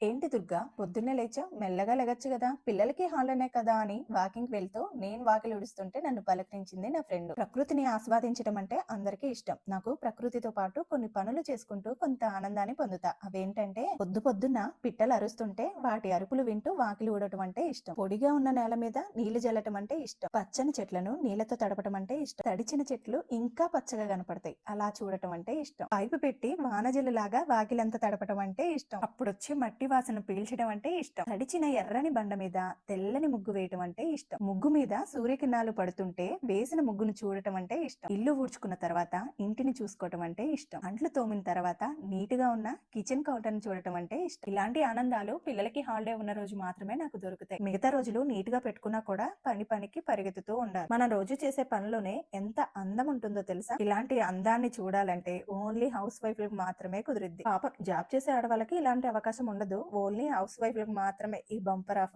ఏంటి దుర్గా పొద్దున్నే లేచావు? మెల్లగా లెగొచ్చు గదా! పిల్లలకి హాలిడేనే కదా అని వాకింగ్‌కి వెళ్తూ నేను వాకిలి ఊడుస్తుంటే నన్ను పలకరించింది నా ఫ్రెండ్. ప్రకృతిని ఆస్వాదించడం అంటే అందరికీ ఇష్టం. నాకు ప్రకృతితో పాటు కొన్ని పనులు చేసుకుంటూ కొంత ఆనందాన్ని పొందుతా. అవేంటంటే పొద్దున్న పిట్టలు అరుస్తుంటే వాటి అరుపులు వింటూ వాకిలి ఊడటం అంటే ఇష్టం. పొడిగా ఉన్న నేల మీద నీళ్లు జల్లటం అంటే ఇష్టం. పచ్చని చెట్లను నీళ్లతో తడపడం అంటే ఇష్టం. తడిచిన చెట్లు ఇంకా పచ్చగా కనపడతాయి. అలా చూడటం అంటే ఇష్టం. పైపు పెట్టి వానజల్లులాగా వాకిలంతా తడపడం అంటే ఇష్టం. అప్పుడొచ్చే మట్టి వాసన పీల్చడం అంటే ఇష్టం. తడిచిన ఎర్రని బండ మీద తెల్లని ముగ్గు వేయటం అంటే ఇష్టం. ముగ్గు మీద సూర్యకిరణాలు పడుతుంటే వేసిన ముగ్గును చూడటం అంటే ఇష్టం. ఇల్లు ఊడ్చుకున్న తర్వాత ఇంటిని చూసుకోవటం అంటే ఇష్టం. అంట్లు తోమిన తర్వాత నీట్ గా ఉన్న కిచెన్ కౌంటర్ ని చూడటం అంటే ఇష్టం. ఇలాంటి ఆనందాలు పిల్లలకి హాలిడే ఉన్న రోజు మాత్రమే నాకు దొరుకుతాయి. మిగతా రోజులు నీట్ గా పెట్టుకున్నా కూడా పనికి పరిగెత్తుతూ ఉండాలి. మనం రోజు చేసే పనిలోనే ఎంత అందం ఉంటుందో తెలుసా? ఇలాంటి అందాన్ని చూడాలంటే ఓన్లీ హౌస్ వైఫ్ లకు మాత్రమే కుదిరిద్ది. పాపం జాబ్ చేసే ఆడవాళ్ళకి ఇలాంటి అవకాశం ఉండదు. ఓన్లీ హౌస్ వైఫ్ లకు మాత్రమే ఈ బంపర్ ఆఫర్.